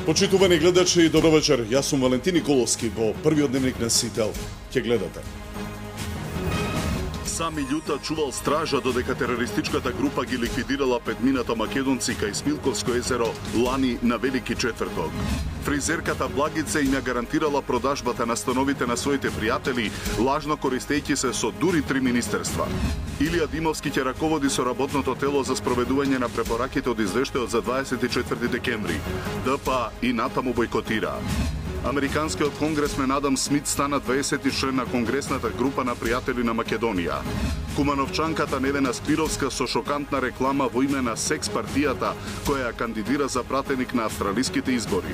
Почитувани гледачи, добро вечер. Јас сум Валентин Николовски во првиот дневник на Сител. Ќе гледате. Сами Љута чувал стража додека терористичката група ги ликвидирала петмината македонци кај Смилковско езеро лани на Велики четврток. Фризерката Благица им ја гарантирала продажбата на становите на своите пријатели, лажно користејќи се со дури 3 министерства. Илија Димовски ќе раководи со работното тело за спроведување на препораките од извештајот за 24 декември. ДПА и натаму бојкотира. Американскиот конгресмен Адам Смит стана 20 член на конгресната група на пријатели на Македонија. Кумановчанката Невена Спировска со шокантна реклама во име на секс партијата која ја кандидира за пратеник на австралиските избори.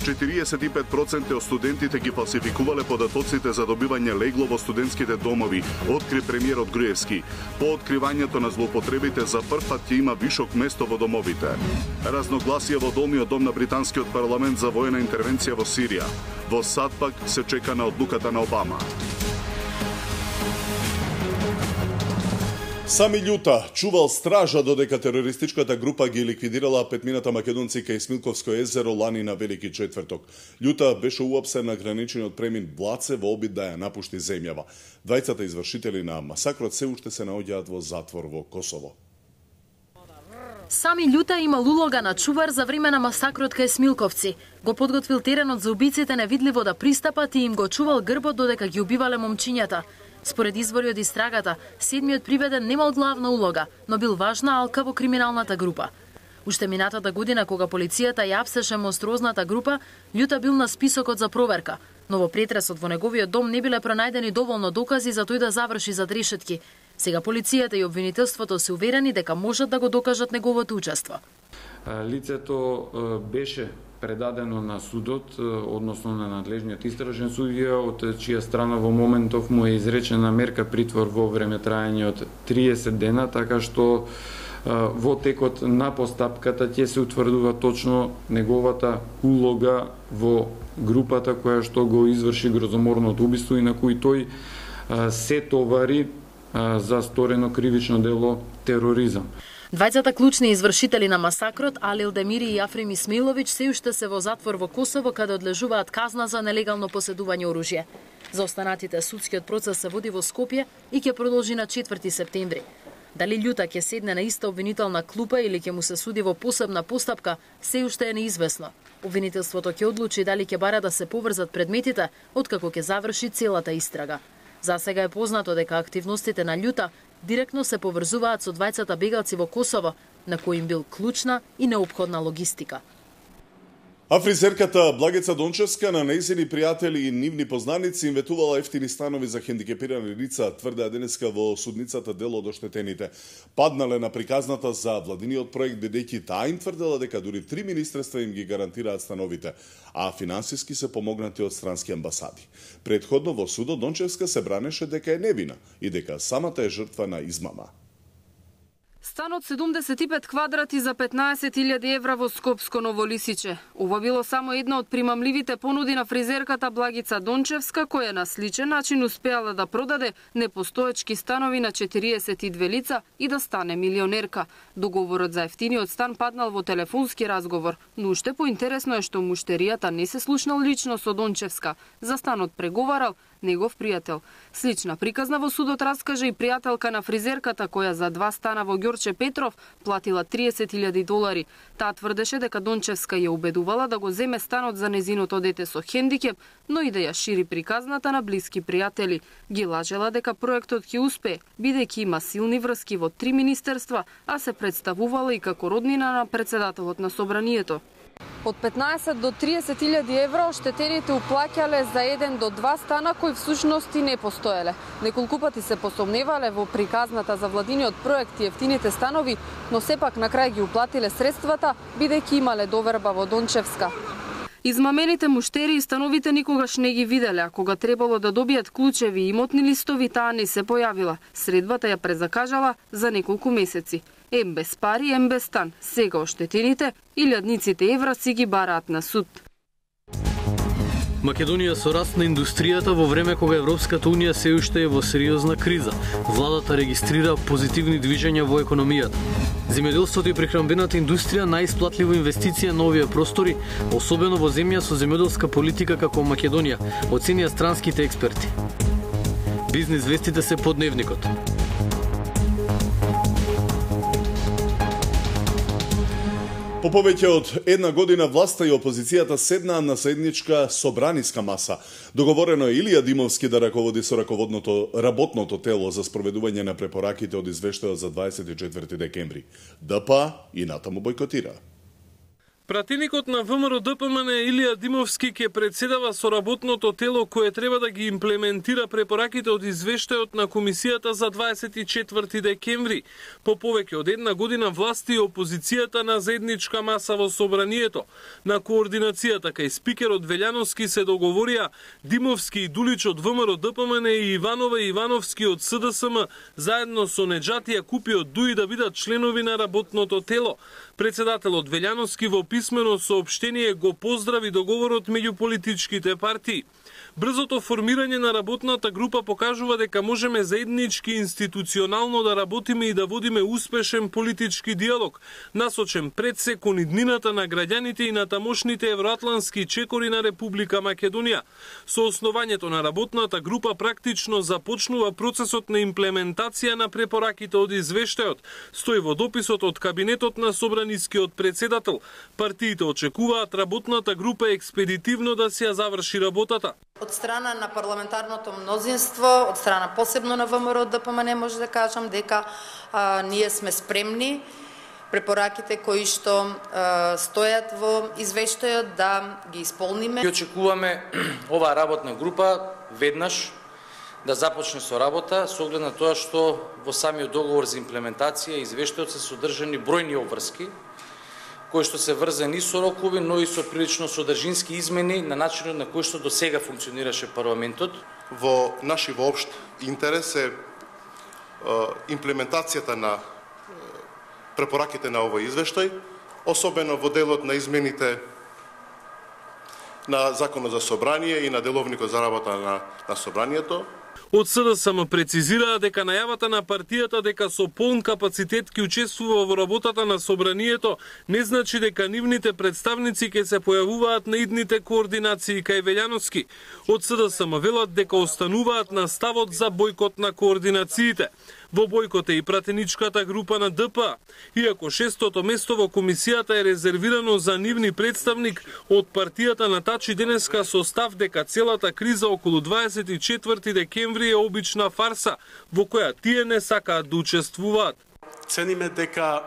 45% од студентите ги фалсификувале податоците за добивање легло во студентските домови, откри премиерот Груевски. По откривањето на злоупотребите за прв пат ќе има вишок место во домовите. Разногласие во долниот дом на британскиот парламент за воена интервенција во Сирија. Во САД пак се чека на одлуката на Обама. Сами Љута чувал стража додека терористичката група ги ликвидирала петмината македонци кај Смилковско езеро лани на Велики четврток. Љута беше уапсен на граничниот премин Блаце во обид да ја напушти земјава. Двајцата извршители на масакрот се уште се наоѓаат во затвор во Косово. Сами Љута имал улога на чувар за време на масакрот кај Смилковци. Го подготвил теренот за убиците невидливо да пристапат и им го чувал грбот додека ги убивале момчињата. Според извори од истрагата, седмиот приведен немал главна улога, но бил важна алка во криминалната група. Уште минатата година, кога полицијата ја апсеше монструозната група, Љута бил на списокот за проверка, но во претресот во неговиот дом не биле пронајдени доволно докази за тој да заврши зад решетки. Сега полицијата и обвинителството се уверени дека можат да го докажат неговото учество. Лицето беше предадено на судот, односно на надлежниот истражен судија, од чија страна во моментов му е изречена мерка притвор во време трајање од 30 дена, така што во текот на постапката ќе се утврдува точно неговата улога во групата која што го изврши грозоморното убиство и на кој тој се товари за сторено кривично дело тероризам. Двајцата клучни извршители на масакрот, Алил Демири и Африм Исмиловиќ, се уште се во затвор во Косово, каде одлежуваат казна за нелегално поседување оружје. За останатите судскиот процес се води во Скопје и ќе продолжи на 4 септември. Дали Љута ќе седне на иста обвинителна клупа или ќе му се суди во посебна постапка, се уште е неизвестно. Обвинителството ќе одлучи дали ќе бара да се поврзат предметите, откако ќе заврши целата истрага. За сега е познато дека активностите на Љута директно се поврзуваат со двајцата бегалци во Косово, на кои им бил клучна и неопходна логистика. А фризерката Благица Дончевска на нејзини пријатели и нивни познаници им ветувала ефтини станови за хендикепирани лица, тврдеа денеска во судницата дел од оштетените. Паднале на приказната за владиниот проект, бидејќи таа им тврдела дека дури 3 министерства им ги гарантираат становите, а финансиски се помогнати од странски амбасади. Предходно во судот Дончевска се бранеше дека е невина и дека самата е жртва на измама. Станот 75 квадрати за 15.000 евра во Скопско Ново Лисиче. Ова било само една од примамливите понуди на фризерката Благица Дончевска, која на сличен начин успеала да продаде непостоечки станови на 42 лица и да стане милионерка. Договорот за ефтиниот стан паднал во телефонски разговор, но уште поинтересно е што муштеријата не се слушнал лично со Дончевска. За станот преговарал негов пријател. Слична приказна во судот раскаже и пријателка на фризерката која за 2 стана во Ѓорче Петров платила $30,000. Таа тврдеше дека Дончевска ја убедувала да го земе станот за незиното дете со хендикеп, но и да ја шири приказната на блиски пријатели. Ги лажела дека проектот ќе успее, бидејќи има силни врски во 3 министерства, а се представувала и како роднина на председателот на собранието. Од 15 до 30.000 евра оштетените уплаќале за 1 до 2 стана кои всушност и не постоеле. Неколку пати се посомневале во приказната за владиниот проект и ефтините станови, но сепак на крај ги уплатиле средствата, бидејќи имале доверба во Дончевска. Измамените муштери и становите никогаш не ги виделе, а кога требало да добијат клучеви и имотни листови, таа не се појавила. Средбата ја презакажала за неколку месеци. Ем без пари, ем без стан. Сега оштетените илјадниците евра си ги бараат на суд. Македонија со раст на индустријата во време кога Европската Унија се уште е во сериозна криза. Владата регистрира позитивни движења во економијата. Земјоделството и прехранбената индустрија најисплатлива инвестиција на овие простори, особено во земја со земјоделска политика како Македонија, оценија странските експерти. Бизнис вестите се по Дневникот. По повеќе од една година власта и опозицијата седнаа на седничка собраниска маса. Договорено е Илија Димовски да раководи со работното тело за спроведување на препораките од извештајот за 24 декември. ДП и натаму бойкотира. Пратеникот на ВМРО-ДПМН Илија Димовски ќе председава со работното тело кое треба да ги имплементира препораките од извештајот на комисијата за 24 декември. По повеќе од една година власти и опозицијата на заедничка маса во собранието. На координацијата кај спикерот Велјановски се договорија Димовски и Дулич од ВМРО-ДПМН и Иванова и Ивановски од СДСМ заедно со Неџатија Купи од ДУИ да бидат членови на работното тело. Председателот Велјановски во писмено соопштение го поздрави договорот меѓу политичките партии. Брзото формирање на работната група покажува дека можеме заеднички институционално да работиме и да водиме успешен политички диалог, насочен пред се кон иднината на граѓаните и на тамошните евроатлански чекори на Република Македонија. Со основањето на работната група практично започнува процесот на имплементација на препораките од извештајот, стои во дописот од кабинетот на собранискиот председател. Партиите очекуваат работната група експедитивно да се ја заврши работата. Од страна на парламентарното мнозинство, од страна посебно на ВМРО-ДПМН, може да кажам дека ние сме спремни препораките кои што стојат во извештајот да ги исполниме. И очекуваме оваа работна група веднаш да започне со работа со оглед на тоа што во самиот договор за имплементација извештајот се содржани бројни обврски кои што се врзани со рокови, но и со прилично содржински измени на начинот на кој што до сега функционираше парламентот. Во наш и во општ интерес е имплементацијата на препораките на овој извештај, особено во делот на измените на Законот за собрание и на Деловникот за работа на собранието. Од СДСМ прецизираа дека најавата на партијата дека со полн капацитет ќе учествува во работата на собранието не значи дека нивните представници ќе се појавуваат на идните координации кај Велјановски. Од СДСМ велат дека остануваат на ставот за бојкот на координациите. Во бојкот е и пратеничката група на ДП, иако шестото место во комисијата е резервирано за нивни представник, од партијата натачи денеска со став дека целата криза околу 24 декември е обична фарса, во која тие не сакаат да учествуваат. Цениме дека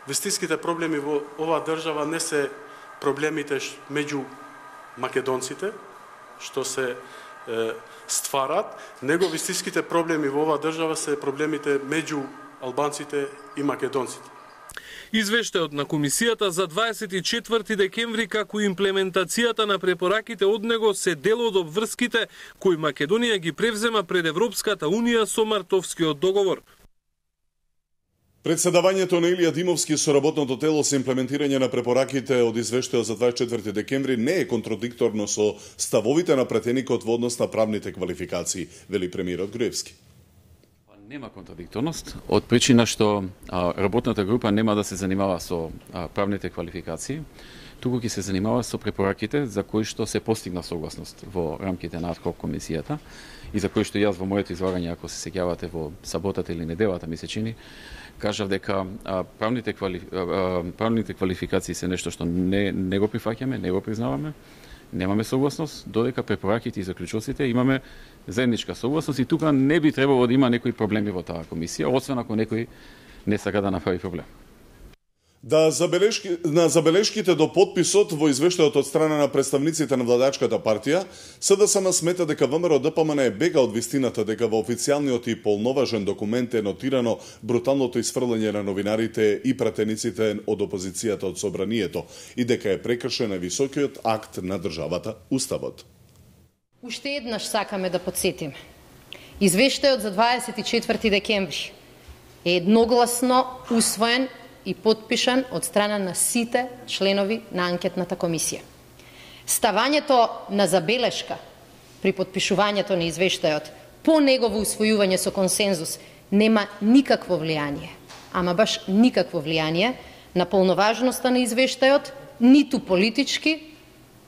вистинските проблеми во оваа држава не се проблемите меѓу македонците, што се стварат, него вистинските проблеми во оваа држава се проблемите меѓу албанците и македонците. Извештајот на комисијата за 24 декември како имплементацијата на препораките од него се дел од обврските кои Македонија ги превзема пред Европската унија со Мартовскиот договор. Председавањето на Илија Димовски со работното тело за имплементирање на препораките од извештајот за 24 декември не е контрадикторно со ставовите на пратеникот во однос на правните квалификации, вели премиерот Груевски. Нема контрадикторност, од причина што работната група нема да се занимава со правните квалификации, туку ќе се занимава со препораките за кои што се постигна согласност во рамките на ад-хок комисијата и за кои што јас во моето излагање, ако се сеќавате во саботата или неделата, ми се чини, кажав дека правните квалификации се нешто што не го прифаќаме, не го признаваме, немаме согласност, додека препораките и заклучоците имаме заедничка согласност и тука не би требало да има некои проблеми во таа комисија, освен ако некој не сака да направи проблем. На забелешките до подписот во извештајот од страна на представниците на владачката партија, СДСМ смета дека ВМРО-ДПМН е бега од вистината дека во официјалниот и полноважен документ е нотирано бруталното исфрлање на новинарите и пратениците од опозицијата од собранието и дека е прекршен високиот акт на државата, Уставот. Уште еднаш сакаме да подсетиме. Извештајот за 24 декември е едногласно усвоен и подпишан од страна на сите членови на анкетната комисија. Ставањето на забелешка при подпишувањето на извештајот по негово усвојување со консензус нема никакво влијание ама баш никакво влијание на полноважноста на извештајот, ниту политички,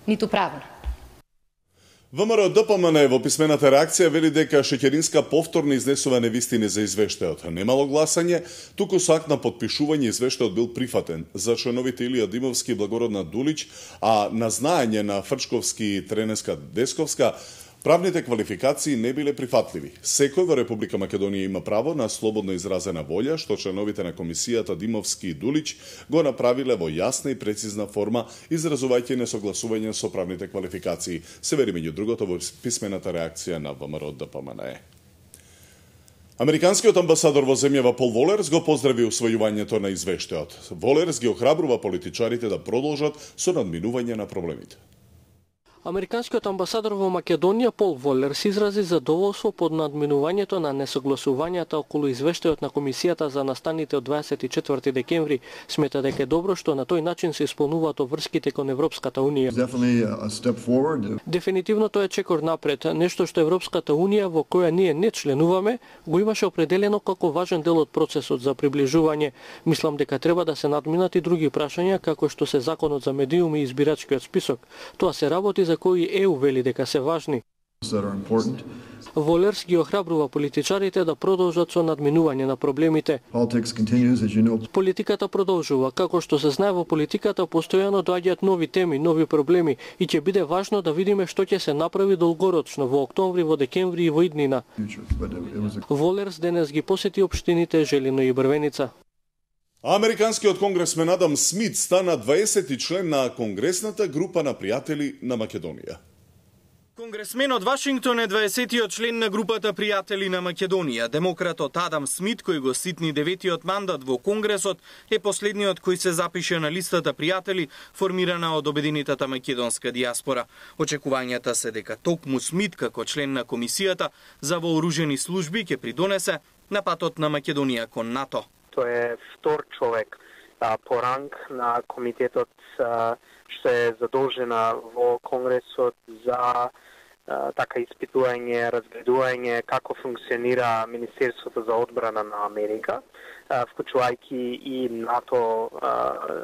ниту правно. ВМРО ДПМН во писмената реакција вели дека Шеќеринска повторно изнесува невистини за извештајот. Немало гласање, туку со акт на подпишување извештајот бил прифатен за членовите Илија Димовски и Благородна Дулич, а на знаење на Фрчковски и Тренеска Десковска правните квалификации не биле прифатливи. Секој во Република Македонија има право на слободно изразена волја, што членовите на комисијата Димовски и Дулич го направиле во јасна и прецизна форма, изразувајќи несогласување со правните квалификации, се вери меѓу другото во писмената реакција на ВМРО ДПМН. Американскиот амбасадор во земјава Пол Волерс го поздрави усвојувањето на извештајот. Волерс ги охрабрува политичарите да продолжат со надминување на проблемите. Американскиот амбасадор во Македонија Пол Волерс изрази задоволство под надминувањето на несогласувањата околу извештајот на комисијата за настаните од 24 декември. Смета дека е добро што на тој начин се исполнуваат обврските кон Европската унија. Дефинитивно тоа е чекор напред, нешто што Европската унија, во која ние не членуваме, го имаше определено како важен дел од процесот за приближување. Мислам дека треба да се надминат и други прашања, како што се законот за медиуми и избирачкиот список. Тоа се работи за кои ЕУ вели дека се важни. Волерс ги охрабрува политичарите да продолжат со надминување на проблемите. Политиката продолжува. Како што се знае, во политиката постојано доаѓаат нови теми, нови проблеми и ќе биде важно да видиме што ќе се направи долгорочно во октомври, во декември и во иднина. Волерс денес ги посети општините Желино и Брвеница. Американскиот конгресмен Адам Смит стана 20 член на Конгресната група на пријатели на Македонија. Конгресмен од Вашингтон е 20-тиот член на групата пријатели на Македонија. Демократот Адам Смит, кој го ситни 9-тиот мандат во Конгресот, е последниот кој се запише на листата пријатели формирана од обединетата македонска диаспора. Очекувањата се дека токму Смит како член на комисијата за вооружени служби ќе придонесе на патот на Македонија кон НАТО. Тој е втор човек по ранг на комитетот што е задолжена во Конгресот за така испитување, разгледување како функционира Министерството за одбрана на Америка, вклучувајќи и НАТО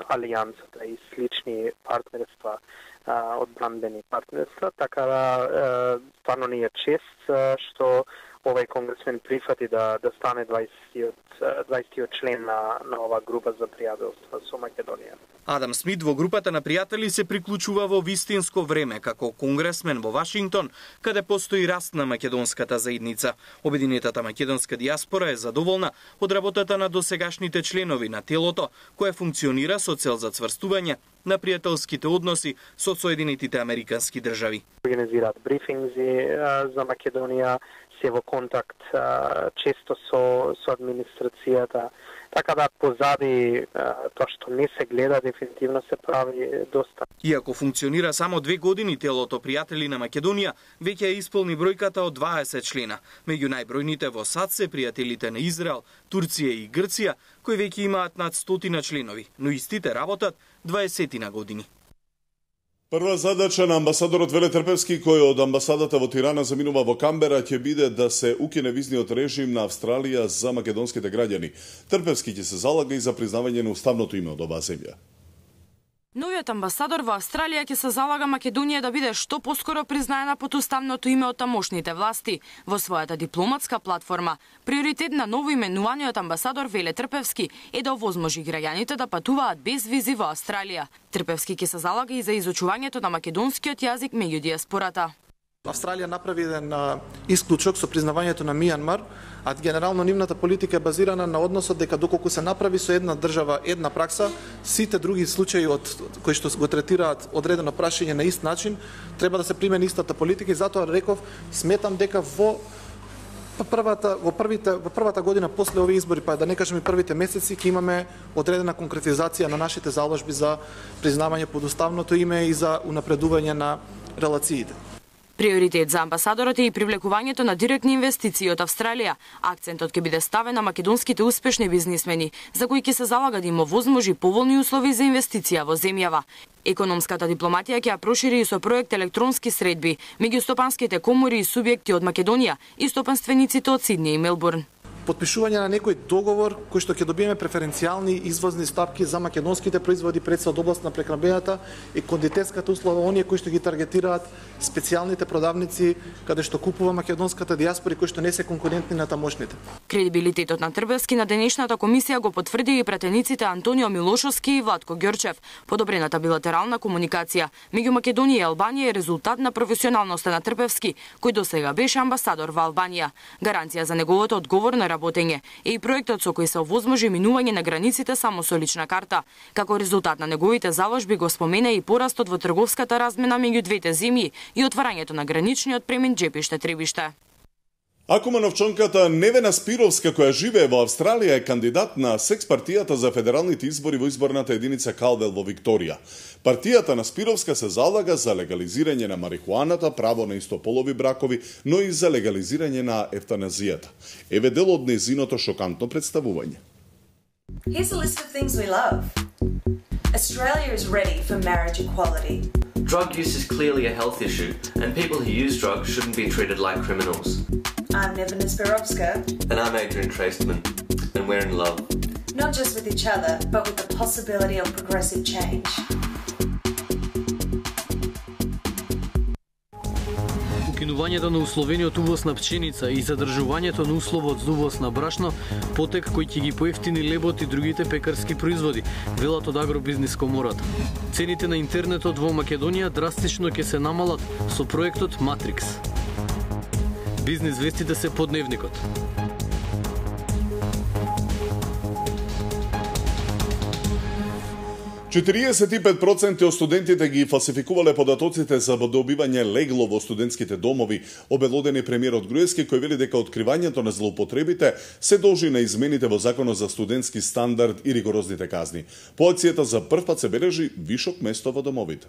алијансата и слични партнерства, одбранбени партнерства, така да стварно ни е чест што овај конгресмен прифати да стане 20-тиот член на оваа група за пријателство со Македонија. Адам Смит во групата на пријатели се приклучува во вистинско време како конгресмен во Вашингтон, каде постои раст на македонската заедница. Обединетата македонска диаспора е задоволна од работата на досегашните членови на телото, кое функционира со цел за цврстување на пријателските односи со Соединетите американски држави. Организираат брифинзи за Македонија, се во контакт често со администрацијата, така да позади тоа што не се гледа, дефинитивно се прави доста. Иако функционира само 2 години, телото пријатели на Македонија веќе исполни бројката од 20 члена. Меѓу најбројните во САД се пријателите на Израел, Турција и Грција, кои веќе имаат над 100 членови, но истите работат 20 години. Прва задача на амбасадорот Веле Трпевски, кој од амбасадата во Тирана заминува во Камбера, ќе биде да се укине визниот режим на Австралија за македонските граѓани. Трпевски ќе се залага и за признавање на уставното име од оваа земја. Новиот амбасадор во Австралија ќе се залага Македонија да биде што поскоро признаена под уставното име од тамошните власти. Во својата дипломатска платформа, приоритет на новоименуваниот амбасадор Веле Трпевски е да овозможи граѓаните да патуваат без визи во Австралија. Трпевски ќе се залага и за изучувањето на македонскиот јазик меѓу диаспората. Австралија направи еден исклучок со признавањето на Мијанмар, а генерално нивната политика е базирана на односот дека доколку се направи со една држава една пракса, сите други случаи од кои што го третираат одредено прашање на ист начин, треба да се примени истата политика и затоа реков, сметам дека во првата година после овие избори, па да не кажеме првите месеци, ќе имаме одредена конкретизација на нашите заложби за признавање под уставното име и за унапредување на релациите. Приоритет за амбасадорот е и привлекувањето на директни инвестиции од Австралија. Акцентот ќе биде ставен на македонските успешни бизнисмени, за кои ќе се залага да им овозможи поволни услови за инвестиција во земјава. Економската дипломатија ќе ја прошири и со проект електронски средби меѓу стопанските комори и субјекти од Македонија и стопанствениците од Сиднеј и Мелбурн. Подпишување на некој договор кој што ќе добиеме преференцијални извозни стапки за македонските производи пред од област на прехранбената и кондитерската услуга, оние кои што ги таргетираат специјалните продавници каде што купува македонската дијаспора и кои што не се конкурентни на тамошните. Кредибилитетот на Трбевски на денешната комисија го потврди и пратениците Антонио Милошовски и Владко Ѓорчев. Подобрената билатерална комуникација меѓу Македонија и Албанија е резултат на професионалноста на Трбевски, кој досега беше амбасадор во Албанија. Гаранција за неговото одговорно работење е и проектот со кој се овозможи минување на границите само со лична карта. Како резултат на неговите заложби го спомена и порастот во трговската размена меѓу двете земји и отварањето на граничниот премин Џепиште-Требиште. Акумановчанката Невена Спировска, која живее во Австралија, е кандидат на секс партијата за федералните избори во изборната единица Калвел во Викторија. Партијата на Спировска се залага за легализирање на марихуаната, право на истополови бракови, но и за легализирање на евтаназијата. Еве дел од нејзиното шокантно представување. Here's a list of things we love. Australia is ready for marriage equality. Drug use is clearly a health issue, and people who use drugs shouldn't be treated like criminals. I'm Nevena Spirovska. And I'm Adrian Traceman, and we're in love. Not just with each other, but with the possibility of progressive change. Укинувањето на условениот увоз на пченица и задржувањето на условот за увоз на брашно, потек кој ќе ги поевтини лебот и другите пекарски производи, велат од Агробизнис комората. Цените на интернетот во Македонија драстично ќе се намалат со проектот Матрикс. Бизнис вестите се по дневникот. %45% од студентите ги фалсификувале податоците за добивање легло во студентските домови, обелодени премиерот Груевски, кој вели дека откривањето на злоупотребите се должи на измените во Законот за студентски стандард и ригорозните казни. По акцијата за прв пат се бележи вишок место во домовите.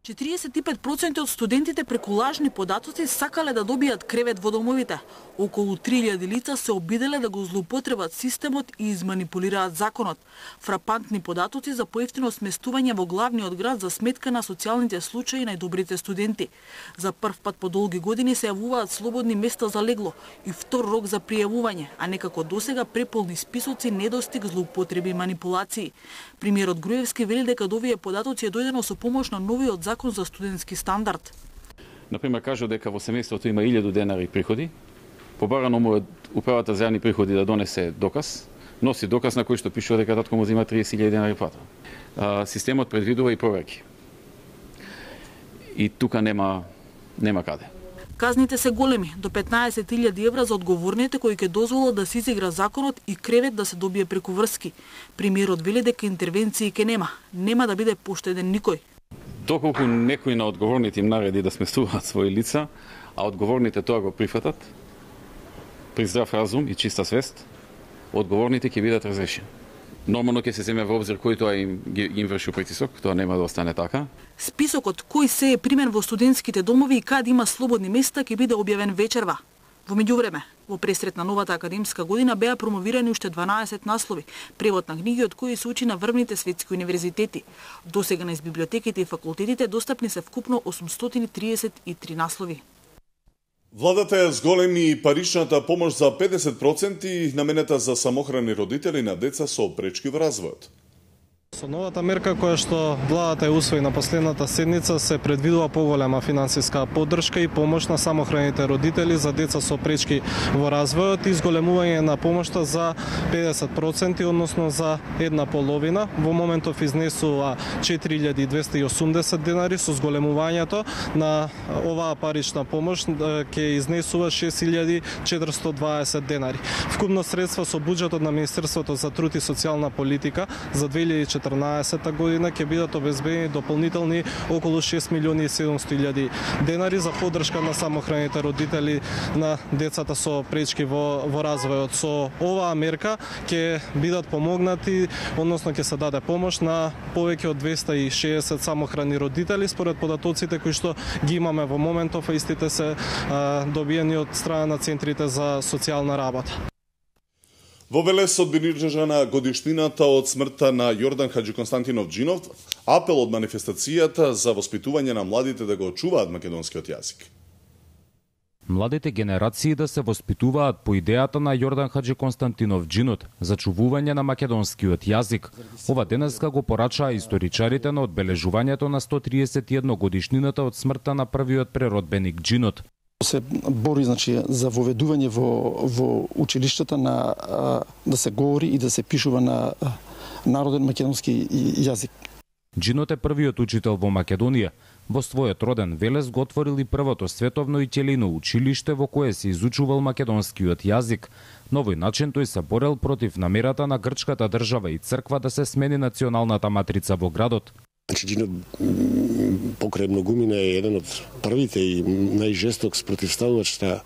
45% од студентите преку лажни податоци сакале да добијат кревет во домовите. Околу 3000 лица се обиделе да го злоупотребат системот и изманипулираат законот. Фрапантни податоци за поевтино сместување во главниот град за сметка на социјалните случаи најдобрите студенти. За прв пат по долги години се јавуваат слободни места за легло и втор рок за пријавување, а не како досега преполни списоци, недостиг, злоупотреби и манипулации. Премиерот Груевски вели дека до овие податоци е дојдено со помош на новиот закон за студентски стандард. Например, кажа дека во семејството има 1000 денари приходи. Побарано му управата за јавни приходи да донесе доказ, носи доказ на кој што пишува дека татко му зема 30.000 денари плата. Системот предвидува и проверки. И тука нема каде. Казните се големи, до 15.000 евра за одговорните кои ќе дозволат да се изигра законот и кревет да се добие преку врски. Премиерот вели дека интервенции ке нема да биде поштеден никој. Доколку некој на одговорните им нареди да сместуваат своји лица, а одговорните тоа го прифатат, при здрав разум и чиста свест, одговорните ќе бидат разрешени. Нормално ќе се земе во обзир кој тоа им врши притисок, тоа нема да остане така. Списокот кој се е примен во студентските домови и каде има слободни места ќе биде објавен вечерва. Во меѓувреме, во пресрет на новата академска година беа промовирани уште 12 наслови, превод на книги од кои се учи на врвните светски универзитети. Досега низ библиотеките и факултетите достапни се вкупно 833 наслови. Владата ја зголеми паричната помош за 50% наменета за самохрани родители на деца со пречки во развојот. Со новата мерка која што владата ја усвои на последната седница се предвидува поголема финансиска поддршка и помош на самохраните родители за деца со пречки во развојот и зголемување на помошта за 50%, односно за една половина. Во моментов изнесува 4280 денари, со зголемувањето на оваа парична помош ќе изнесува 6420 денари. Вкупно средства со буџетот на Министерството за труд и социјална политика за 2014 година ќе бидат обезбедени дополнителни околу 6.700.000 денари за поддршка на самохраните родители на децата со пречки во развојот. Со оваа мерка ќе бидат помогнати, односно ќе се даде помош на повеќе од 260 самохрани родители според податоците кои што ги имаме во моментов, а истите се добиени од страна на центрите за социјална работа. Во Велес одбележана годишнината од смртта на Јордан Хаџиконстантинов Џинов, апел од манифестацијата за воспитување на младите да го очуваат македонскиот јазик. младите генерации да се воспитуваат по идејата на Јордан Хаджи Константинов Џинот за чувување на македонскиот јазик. Ова денеска го порачаа историчарите на одбележувањето на 131 годишнината од смртта на првиот преродбеник Џинот. Се бори за воведување во училиштата да се говори и да се пишува на народен македонски јазик. Џинот е првиот учител во Македонија. Во својот роден Велес го отворил и првото световно и ќелино училиште во кое се изучувал македонскиот јазик. На овој начин тој се борел против намерата на грчката држава и црква да се смени националната матрица во градот. Џинот покрај многумина е еден од првите и најжесток спротивставувач на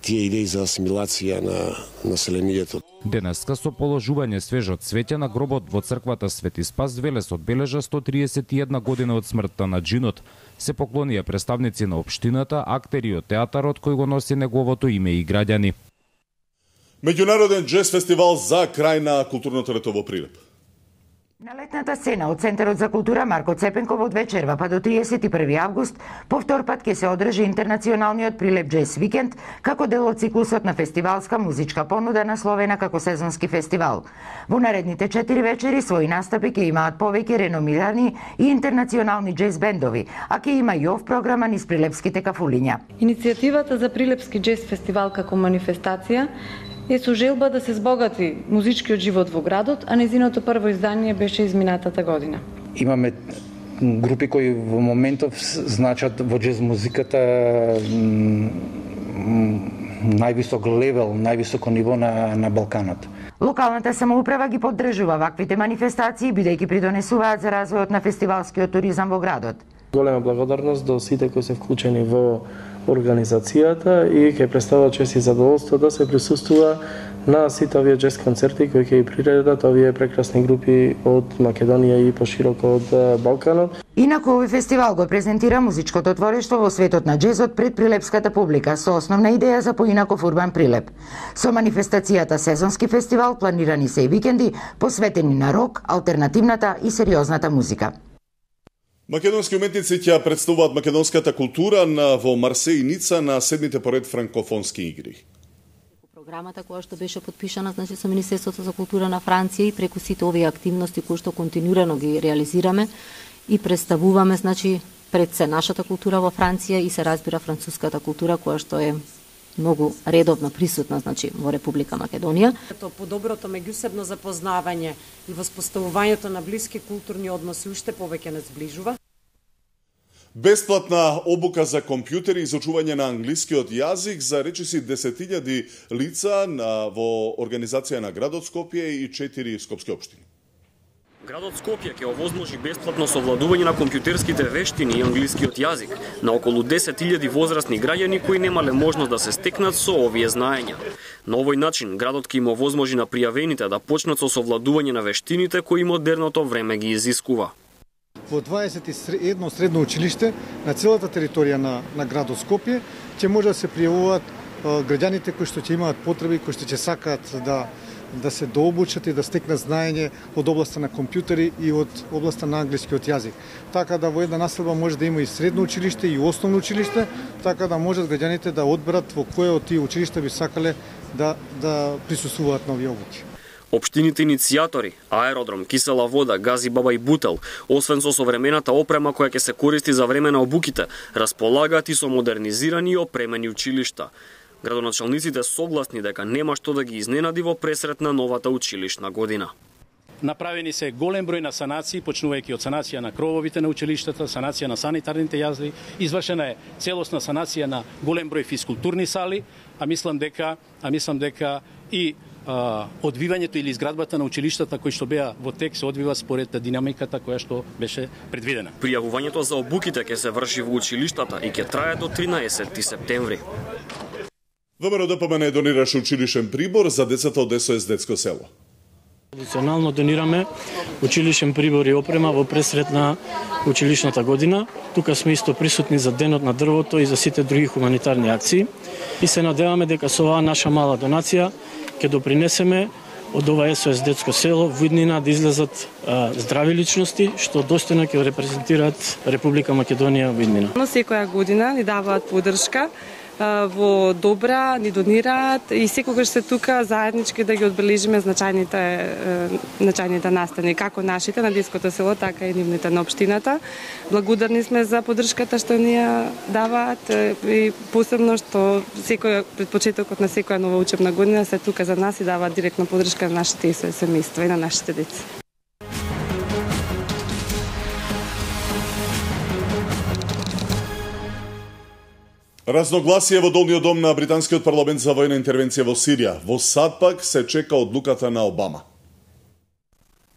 тие идеи за асимилација на населението. Денеска со положување свежо цвеќе на гробот во црквата Свети Спас Велес одбележа 131 година од смртта на Џинот. Се поклонија представници на општината, актери од театарот кој го носи неговото име и граѓани. Меѓународен џез фестивал за крај на културното лето во Прилеп. На летната сцена од Центарот за култура Марко Цепенков од вечерва па до 31 август повтор пат ќе се одржи интернационалниот Прилеп Џез викенд како дел од циклусот на фестивалска музичка понуда насловена како сезонски фестивал. Во наредните 4 вечери своји настапи ќе имаат повеќе реномирани и интернационални џез бендови, а ќе има и ов програма низ прилепските кафулиња. Иницијативата за Прилепски џез фестивал како манифестација е со желба да се збогати музичкиот живот во градот, а незиното прво издание беше изминатата година. Имаме групи кои во моментов значат во џез музиката највисок левел, највисоко ниво на Балканот. Локалната самоуправа ги поддржува ваквите манифестации, бидејќи придонесуваат за развојот на фестивалскиот туризам во градот. Голема благодарност до сите кои се вклучени во организацијата и ќе представува чест и задоволство да се присуствува на сите овие џез концерти кои ќе приредат овие прекрасни групи од Македонија и пошироко од Балканот. Инаку овој фестивал го презентира музичкото творештво во светот на џезот пред прилепската публика со основна идеја за поинаков урбан Прилеп. Со манифестацијата сезонски фестивал планирани се и викенди посветени на рок, алтернативната и сериозната музика. Македонски уметници ќе представуваат македонската култура во Марсеј и Ница на 7-те поред франкофонски игри. Програмата која што беше подпишана со Министерството за култура на Франција и преку сите овие активности кои што континуирано ги реализираме и представуваме пред се нашата култура во Франција и се разбира француската култура која што е многу редовно присутна во Република Македонија. По доброто меѓусебно запознавање и воспоставувањето на блиски културни односи уште повеќе не зближува. Бесплатна обука за компјутери и изучување на англискиот јазик за речиси 10.000 лица во организација на градот Скопје и 4 скопски општини. Градот Скопје ќе овозможи бесплатно совладување на компјутерските вештини и англискиот јазик на околу 10.000 возрастни граѓани кои немале можност да се стекнат со овие знаења. На овој начин градот ќе им овозможи на пријавените да почнат со совладување на вештините кои модерното време ги изискува. Во 21 средно училиште на целата територија на градот Скопје ќе може да се пријавуваат граѓаните кои што ќе имаат потреби, кои што ќе сакаат да се дообучат и да стекнат знаење од областа на компјутери и од областа на англискиот јазик. Така да во една населба може да има и средно училиште и основно училиште, така да можат граѓаните да одберат во кое од тие училишта би сакале да присуствуваат на овие обуки. Општините иницијатори, Аеродром, Кисела вода, Гази Баба и Бутел, освен со современата опрема која ќе се користи за време на обуките, располагаат и со модернизирани и опремени училишта. Градоначалниците согласни дека нема што да ги изненади во пресрет на новата училишна година. Направени се голем број на санации, почнувајќи од санација на крововите на училиштата, санација на санитарните јазди, извршена е целосна санација на голем број физкултурни сали, а мислам дека и одвивањето или изградбата на училиштата кои што беа во тек се одвива според динамиката која што беше предвидена. Пријавувањето за обуките ќе се врши во училиштата и ќе трае до 13 септември. ВМРО ДПМН донираше училишен прибор за децата од СОС Детско село. Традиционално донираме училишен прибор и опрема во пресрет на училишната година. Тука сме исто присутни за денот на дрвото и за сите други хуманитарни акции и се надеваме дека со оваа наша мала донација ќе допринесеме од ова СОС Детско село во иднина да излезат здрави личности што достојно ќе репрезентираат Република Македонија во иднина. Но секоја година ни даваат поддршка во добра, ни донираат и секогаш се тука заеднички да ги одбележиме значајните настани, како нашите на Детското село, така и нивните на општината. Благодарни сме за поддршката што ни ја даваат и посебно што пред почетокот на секоја нова учебна година се тука за нас и даваат директна поддршка на нашите семејства и на нашите деца. Разногласие во долниот дом на британскиот парламент за војна интервенција во Сирија. Во САД пак се чека одлуката на Обама.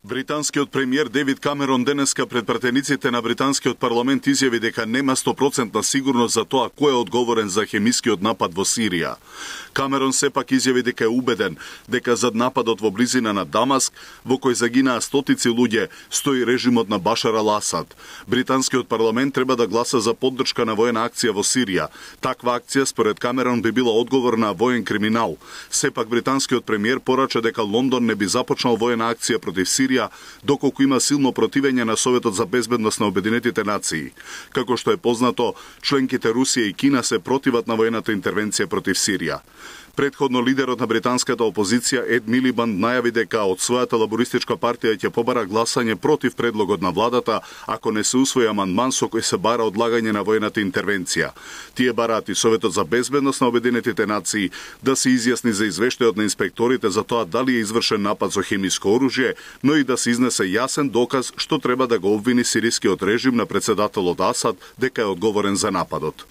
Британскиот премиер Девид Камерон денеска пред пратениците на британскиот парламент изјави дека нема 100% сигурност за тоа кој е одговорен за хемискиот напад во Сирија. Камерон сепак изјави дека е убеден дека зад нападот во близина на Дамаск, во кој загинаа стотици луѓе, стои режимот на Башар ал-Асад. Британскиот парламент треба да гласа за поддршка на воена акција во Сирија. Таква акција според Камерон би била одговор на воен криминал. Сепак британскиот премиер порача дека Лондон не би започнал воена акција против Сирија доколку има силно противење на Советот за безбедност на Обединетите нации. Како што е познато, членките Русија и Кина се противат на воената интервенција против Сирија. Предходно лидерот на британската опозиција Ед Милибанд најави дека од својата лабористичка партија ќе побара гласање против предлогот на владата ако не се усвои амандман со кој се бара одлагање на воената интервенција. Тие бараат и Советот за безбедност на Обединетите нации да се изјасни за извештајот на инспекторите за тоа дали е извршен напад со хемиско оружје, но и да се изнесе јасен доказ што треба да го обвини сирискиот режим на председателот Асад дека е одговорен за нападот.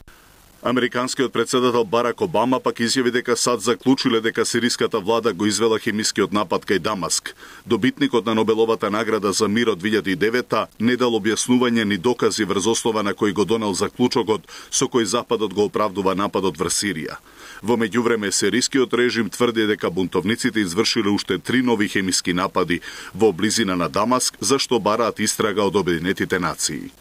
Американскиот председател Барак Обама пак изјави дека САД заклучиле дека сириската влада го извела хемискиот напад кај Дамаск. Добитникот на Нобеловата награда за мир од 2009 не дал објаснување ни докази врз основа на кој го донел заклучокот со кој Западот го оправдува нападот врз Сирија. Во меѓувреме сирискиот режим тврди дека бунтовниците извршиле уште 3 нови хемиски напади во близина на Дамаск, за што бараат истрага од Обединетите нации.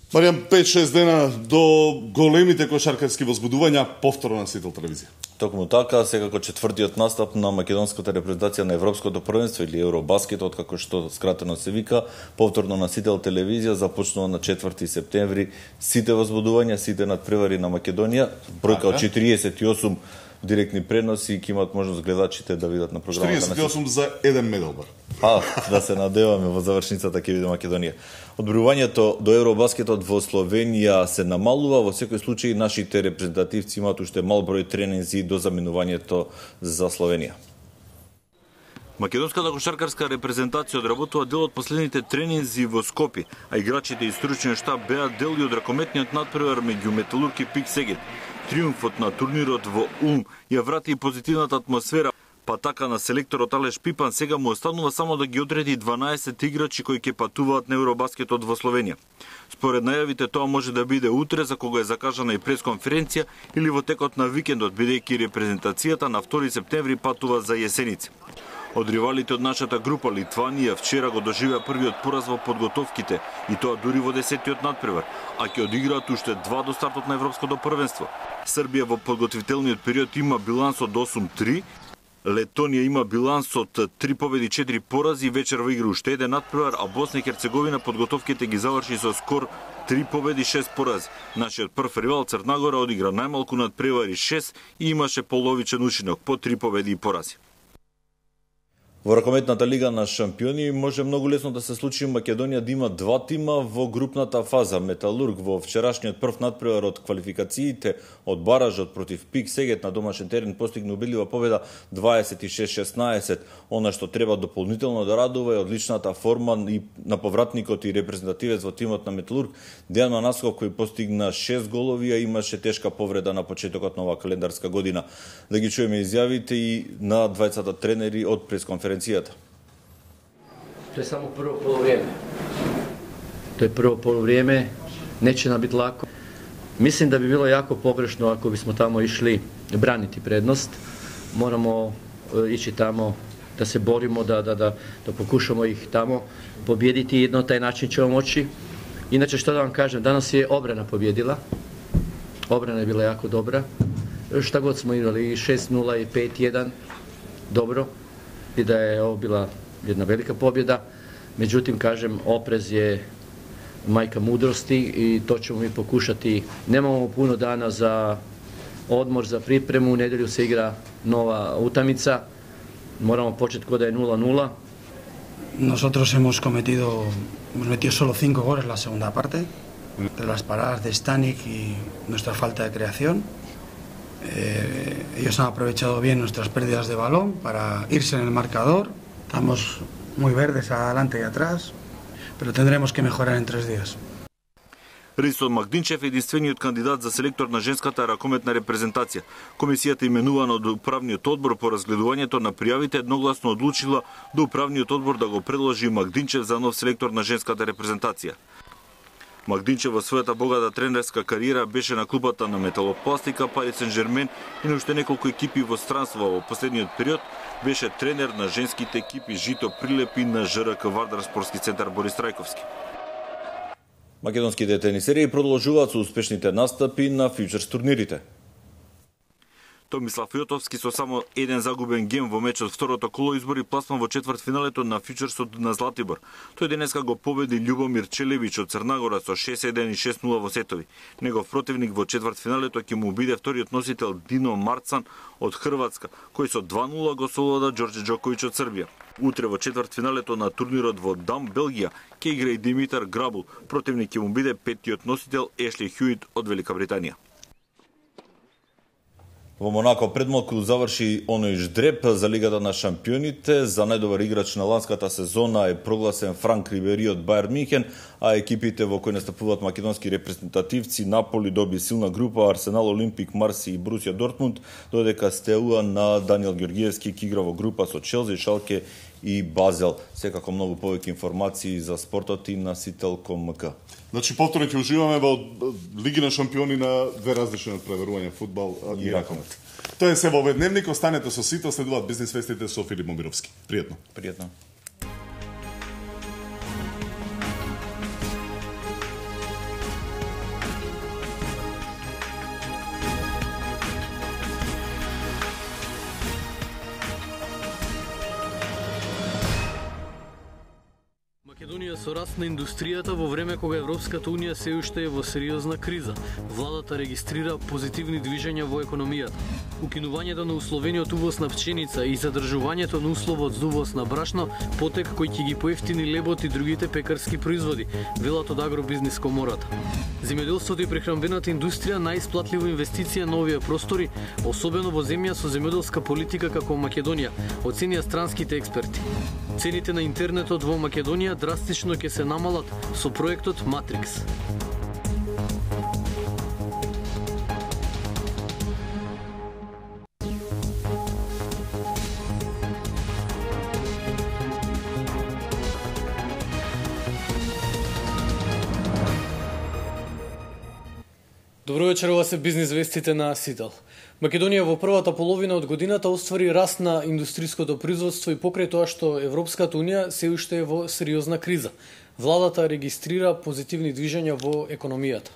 Маријан, 5-6 дена до големите кошаркарски возбудувања, повторно на Сител телевизија. Токму така, секако четвртиот настап на македонската репрезентација на Европското првенство или Евробаскетот, како што скратено се вика, повторно на Сител телевизија започнува на 4 септември. Сите возбудувања, сите надпревари на Македонија, бројка од 48 директни преноси и ќе имат можност гледачите да видат на програмата. 48 за еден медалбар. Да се надеваме во завршницата ќе биде Македонија. Одбројувањето до Евробаскетот во Словенија се намалува, во секој случај нашите репрезентативци имаат уште мал број тренинзи до заминувањето за Словенија. Македонската кошаркарска репрезентација одработува дел од последните тренинзи во Скопје, а играчите и стручниот штаб беа дел и од ракометниот надпревар меѓу Металург и Пик Сегет. Триумфот на турнирот во Улм ја врати и позитивната атмосфера, па така на селекторот Алеш Пипан сега му останува само да ги одреди 12 играчи кои ќе патуваат на Евробаскетот во Словенија. Според најавите тоа може да биде утре, за кога е закажана и пресконференција, или во текот на викендот, бидејќи репрезентацијата на 2 септември патува за Јесеница. Од ривалите од нашата група Литванија вчера го доживеа првиот пораз во подготовките, и тоа дури во 10-тиот надпревар, а ќе одиграат уште 2 до стартот на Европското првенство. Србија во подготвителниот период има биланс од 8-3, Летонија има биланс од 3 победи 4 порази, вечерва игра уште еден надпревар, а Босна и Херцеговина подготовките ги заврши со скор 3 победи 6 порази. Нашиот прв ривал Црнагора одигра најмалку надпревари 6 и имаше половичен учинок по 3 победи и порази. Во ракометната лига на шампиони може многу лесно да се случи Македонија да има 2 тима во групната фаза. Металург во вчерашниот прв надпревар од квалификациите од баражот против Пик Сегет на домашен терен постигна убедлива победа 26-16. Она што треба дополнително да радува е одличната форма и на повратникот и репрезентативец во тимот на Металург Дејан Манасков, кој постигна 6 голови, а имаше тешка повреда на почетокот на оваа календарска година. Да ги чуеме изјавите и на двајцата тренери од пресконференцијата. To je samo prvo polovrijeme. To je prvo polovrijeme, neće nam biti lako. Mislim da bi bilo jako pogrešno ako bismo tamo išli braniti prednost. Moramo ići tamo da se borimo, da pokušamo ih tamo pobijediti i na taj način ćemo moći. Inače, što da vam kažem, danas je obrana pobjedila. Obrana je bila jako dobra. Šta god smo igrali, i 6-0 i 5-1, dobro. I da je ovo bila jedna velika pobjeda. Međutim, kažem, oprez je majka mudrosti i to ćemo mi pokušati. Nemamo puno dana za odmor, za pripremu, u nedelju se igra nova utakmica, moramo početi kod da je 0-0. Nosotros hemos metido solo 5 goles la segunda parte, de las paradas de Stanik y nuestra falta de creación. Ellos han aprovechado bien nuestras pérdidas de balón para irse en el marcador. Estamos muy verdes adelante y atrás, pero tendremos que mejorar en 3 días. Ристо Магдинчев е единствениот кандидат за селектор на женската ракометна репрезентација. Комисијата именувана од управниот одбор по разгледувањето на пријавите едногласно одлучила до управниот одбор да го предложи Магдинчев за нов селектор на женската репрезентација. Магдинчев во својата богата тренерска кариера беше на клубата на Металопластика, Пари Сен-Жермен и на уште неколку екипи во странство. Во последниот период беше тренер на женските екипи Жито Прилепи на ЖРК Вардар спортски центар Борис Трајковски. Македонските тенисери продолжуваат со успешните настапи на фьючерс турнирите. Томислав Јотовски со само еден загубен гем во мечот второто коло избори пласман во четвртфиналето на фьючерсот на Златибор. Тој денеска го победи Љубомир Челевич од Црнагора со 6-1 и 6-0 во сетови. Негов противник во четвртфиналето ќе му биде вториот носител Дино Марцан од Хрватска, кој со 2-0 го совлада Ѓорđe Ѓоковиќ од Србија. Утре во четвртфиналето на турнирот во Дам, Белгија, ќе игра и Димитар Грабул. Противник ќе му биде петтиот носител Ешли Хјуит од Велика Британија. Во Монако пред малку заврши оној ждреб за Лигата на шампионите. За најдобар играч на ланската сезона е прогласен Франк Рибери од Бајерн Мюнхен, а екипите во кои настапуваат македонски репрезентативци Наполи доби силна група, Арсенал, Олимпик, Марси и Борусија Дортмунд, додека Стеуа на Даниел Ѓоргиевски ќе игра во група со Челси, Шалке и Базел. Секако многу повеќе информации за спортот и на Сител.МК. Значи повторно ќе уживаме во Лиги на шампиони на две различни надпреварувања, фудбал и ракомет. Тоа е се во Дневник, останете со Сител, следуваат бизнис вестите со Филип Момировски. Пријатно. Пријатно. Македонија со раст на индустријата во време кога Европската унија се уште е во сериозна криза. Владата регистрира позитивни движења во економијата. Укинувањето на условениот увоз на пченица и задржувањето на условот за увоз на брашно, потек кој ќе ги поевтини лебот и другите пекарски производи, велат од Агробизнис комората. Земјоделството и прехранбената индустрија најисплатлива инвестиција на овие простори, особено во земја со земјоделска политика како Македонија, оценија странските експерти. Цените на интернетот во Македонија драстично ќе се намалат со проектот Матрикс. Добро вечер, ова се бизнис вестите на Сител. Македонија во првата половина од годината оствари раст на индустриското производство и покрај тоа што Европската унија се уште е во сериозна криза. Владата регистрира позитивни движења во економијата.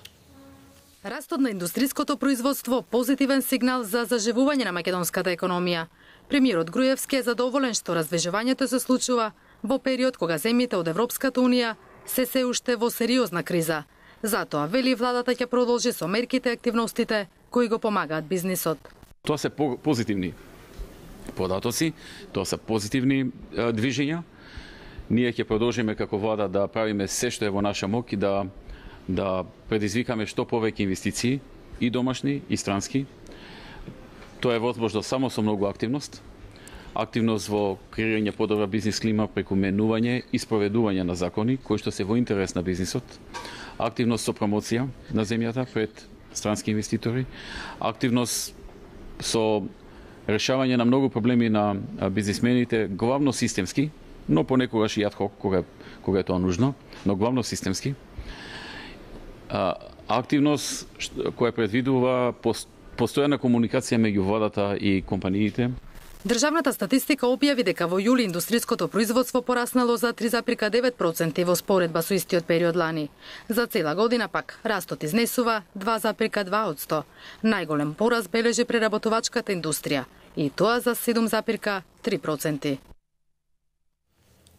Растот на индустриското производство позитивен сигнал за заживување на македонската економија. Премиерот Груевски е задоволен што раздвижувањето се случува во период кога земјите од Европската унија се уште во сериозна криза. Затоа, вели, владата ќе продолжи со мерките и активностите кои го помагаат бизнисот. Тоа се позитивни податоци, тоа се позитивни движења. Ние ќе продолжиме како влада да правиме се што е во наша мок и да предизвикаме што повеќе инвестиции, и домашни, и странски. Тоа е возможно само со многу активност. Активност во креирање подобра бизнис клима преку менување и спроведување на закони кои што се во интерес на бизнисот. Активност со промоција на земјата пред странски инвеститори, активност со решавање на многу проблеми на бизнисмените, главно системски, но понекогаш и адхок кога е тоа нужно, но главно системски. Активност која предвидува постојана комуникација меѓу владата и компаниите. Државната статистика објави дека во јули индустриското производство пораснало за 3,9% во споредба со истиот период лани. За цела година пак растот изнесува 2,2%. Најголем пораст бележи преработувачката индустрија, и тоа за 7,3%.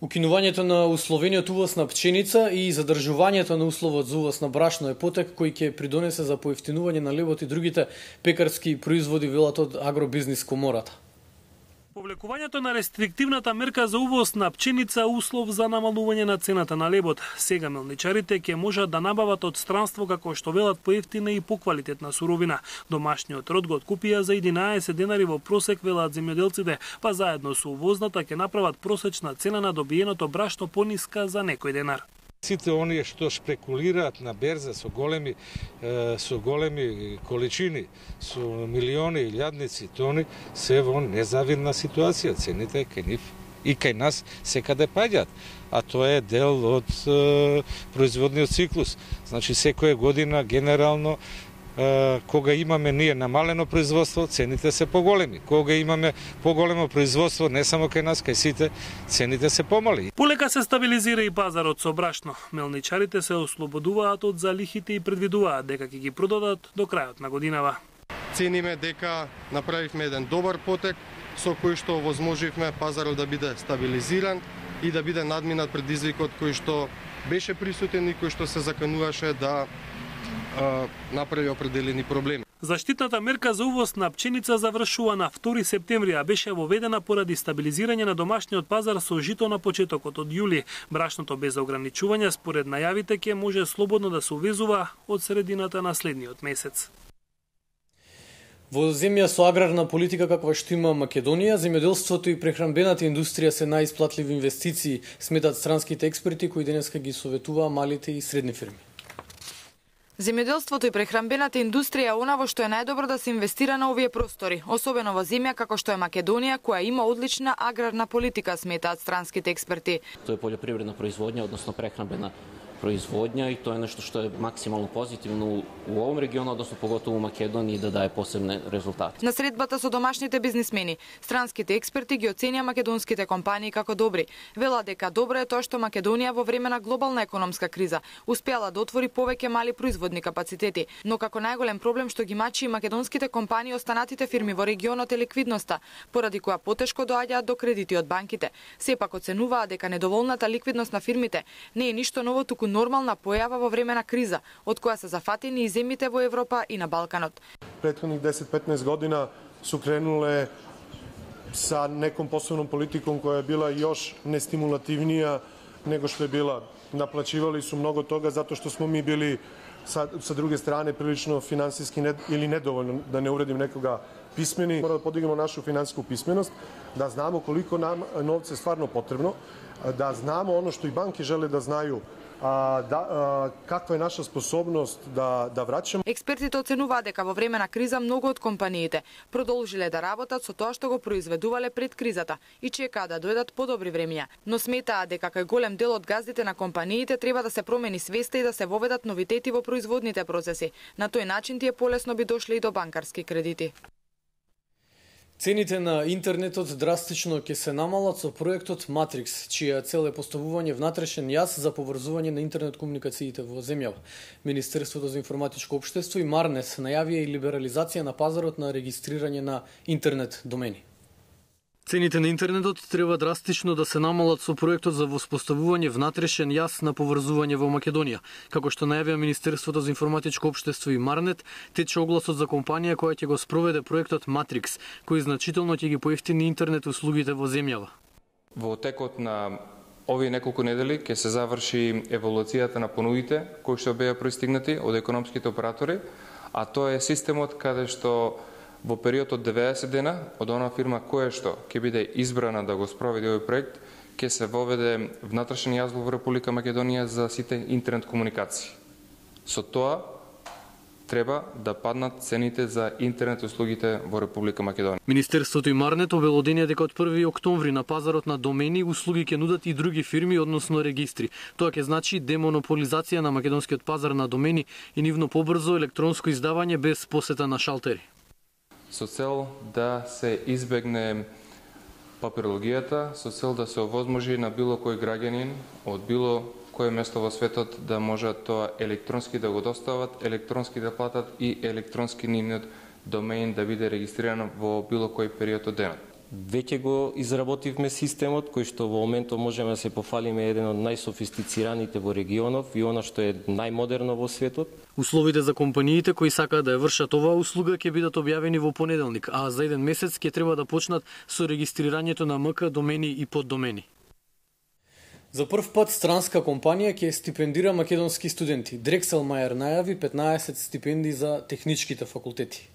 Укинувањето на условениот увоз на пченица и задржувањето на условот за увоз на брашно е потек кој ќе придонесе за поевтинување на лебот и другите пекарски производи, велат од Агробизнис комората. Повлекувањето на рестриктивната мерка за увоз на пченица услов за намалување на цената на лебот. Сега мелничарите ќе можат да набават од странство како што велат поевтина и поквалитетна суровина. Домашниот род го откупија за 11 денари во просек, велат земјоделците, па заедно со увозната ќе направат просечна цена на добиеното брашно пониска за некој денар. Сите оние што шпекулираат на берза со големи количини, со милиони, илјадници тони, се во незавидна ситуација. Цените кај нив и кај нас секаде паѓаат, а тоа е дел од производниот циклус. Значи секоја година генерално кога имаме ние намалено производство, цените се поголеми. Кога имаме поголемо производство, не само кај нас, кај сите, цените се помали. Полека се стабилизира и пазарот со брашно. Мелничарите се ослободуваат од залихите и предвидуваат дека ќе ги продадат до крајот на годинава. Цениме дека направивме еден добар потек со кој што возможивме пазарот да биде стабилизиран и да биде надминат предизвикот кој што беше присутен и кој што се закануваше да направи определени проблеми. Заштитната мерка за увоз на пченица завршува на 2 септември, а беше воведена поради стабилизирање на домашниот пазар со жито на почетокот од јули. Брашното без ограничување според најавите ќе може слободно да се увезува од средината на следниот месец. Во земја со аграрна политика каква што има Македонија, земјоделството и прехранбената индустрија се најисплатливи инвестиции, сметат странските експерти кои денеска ги советуваа малите и средни фирми. Земјоделството и прехранбената индустрија е она во што е најдобро да се инвестира на овие простори, особено во земја како што е Македонија, која има одлична аграрна политика, сметаат странските експерти. Тоа е полјопривредна производња, односно прехранбена производња, и тоа е нешто што е максимално позитивно у овом региону, односно поготово у Македонија, да дае посебни резултати. На средбата со домашните бизнисмени, странските експерти ги оценија македонските компании како добри. Вела дека добро е тоа што Македонија во време на глобална економска криза успеала да отвори повеќе мали производни капацитети, но како најголем проблем што ги мачи македонските компании останатите фирми во регионот е ликвидноста, поради која потешко доаѓаат до кредити од банките. Сепак оценуваа дека недоволната ликвидност на фирмите не е ништо ново, туку нормална појава во време на криза, од која се зафатени и земјите во Европа и на Балканот. Претходних 10-15 година су кренуле sa nekom poslovnom politikom koja je bila još nestimulativnija nego što je bila. Naplaćivali su mnogo toga zato što smo mi bili sa druge strane prilično finansijski ili nedovoljno, da ne uradim nekoga, pismeni. Moramo da podignemo našu finansijsku pismenost, da znamo koliko nam novce je stvarno potrebno, da znamo ono što i banke žele da znaju, каква е наша способност да враќаме. Експертите оценуваат дека во време на криза многу од компаниите продолжиле да работат со тоа што го произведувале пред кризата и чекаат да дојдат подобри времиња, но сметаат дека кај голем дел од газдите на компаниите треба да се промени свеста и да се воведат новитети во производните процеси. На тој начин тие полесно би дошле и до банкарски кредити. Цените на интернетот драстично ќе се намалат со проектот Matrix, чија цел е поставување внатрешен јаз за поврзување на интернет комуникациите во земјава. Министерството за информатичко општество и Марнет најавија и либерализација на пазарот на регистрирање на интернет домени. Цените на интернетот треба драстично да се намалат со проектот за воспоставување внатрешен јаз на поврзување во Македонија. Како што најавија Министерството за информатичко општество и Марнет, тече огласот за компанија која ќе го спроведе проектот Matrix, кој значително ќе ги поевтини интернет услугите во земјава. Во текот на овие неколку недели ќе се заврши еволуцијата на понудите кои што беа пристигнати од економските оператори, а тоа е системот каде што во период од 90 дена од она фирма која што ќе биде избрана да го спроведе овој проект, ќе се воведе внатрешен јаз во Република Македонија за сите интернет комуникации. Со тоа треба да паднат цените за интернет услугите во Република Македонија. Министерството и Марнет обелоденија дека од 1 октомври на пазарот на домени услуги ќе нудат и други фирми, односно регистри. Тоа ќе значи демонополизација на македонскиот пазар на домени и нивно побрзо електронско издавање без посета на шалтери. Со цел да се избегне папирологијата, со цел да се овозможи на било кој граѓанин од било кое место во светот да можат тоа електронски да го достават, електронски да платат и електронски нивниот домен да биде регистриран во било кој период од денот. Веќе го изработивме системот, кој што во моментот можеме да се пофалиме еден од најсофистицираните во регионов и она што е најмодерно во светот. Условите за компаниите кои сакаат да ја вршат оваа услуга ќе бидат објавени во понеделник, а за еден месец ќе треба да почнат со регистрирањето на МК, домени и поддомени. За прв пат странска компанија ќе стипендира македонски студенти. Дрекселмајер најави 15 стипендии за техничките факултети.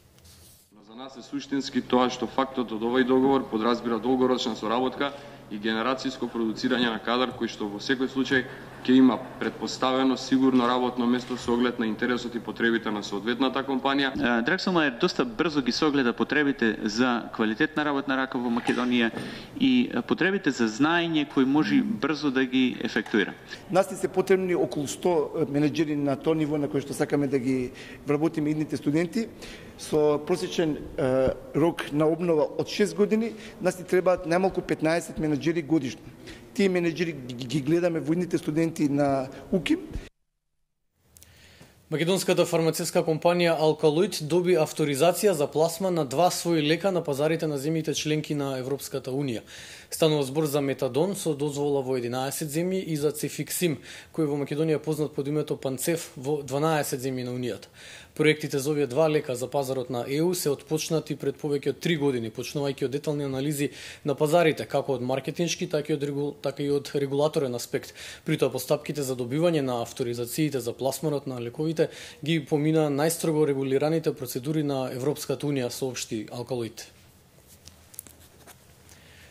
За нас е суштински тоа што фактот од овој договор подразбира долгорочна соработка и генерацијско продуцирање на кадар кој што во секој случај ќе има предпоставено сигурно работно место со оглед на интересот и потребите на соодветната компанија. Дрекселмајер доста брзо ги согледа потребите за квалитетна работна рака во Македонија и потребите за знаење кој може брзо да ги ефектуира. Нас ни се потребни околу 100 менеджери на тоа ниво на кој што сакаме да ги вработиме идните студенти со просечен рок на обнова од 6 години. Нас ни требаат најмалку 15 менеджери годишно. Тие менеджери ги гледаме во идните студенти на УКИМ. Македонската фармацевска компанија Алкалоид доби авторизација за пласма на 2 своји лека на пазарите на земјите членки на Европската Унија. Станува збор за метадон со дозвола во 11 земји и за цефиксим, кој во Македонија е познат под името Панцев во 12 земји на Унијата. Проектите за овие 2 лека за пазарот на ЕУ се отпочнати пред повеќе од 3 години, почнувајќи од детални анализи на пазарите, како од маркетиншки, така и од регулаторен аспект. При тоа постапките за добивање на авторизациите за пласманот на лековите ги помина најстрого регулираните процедури на Европската Унија, соопшти Алкалоид.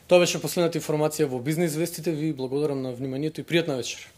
Тоа беше последната информација во Бизнис вестите. Ви благодарам на вниманието и пријатна вечер.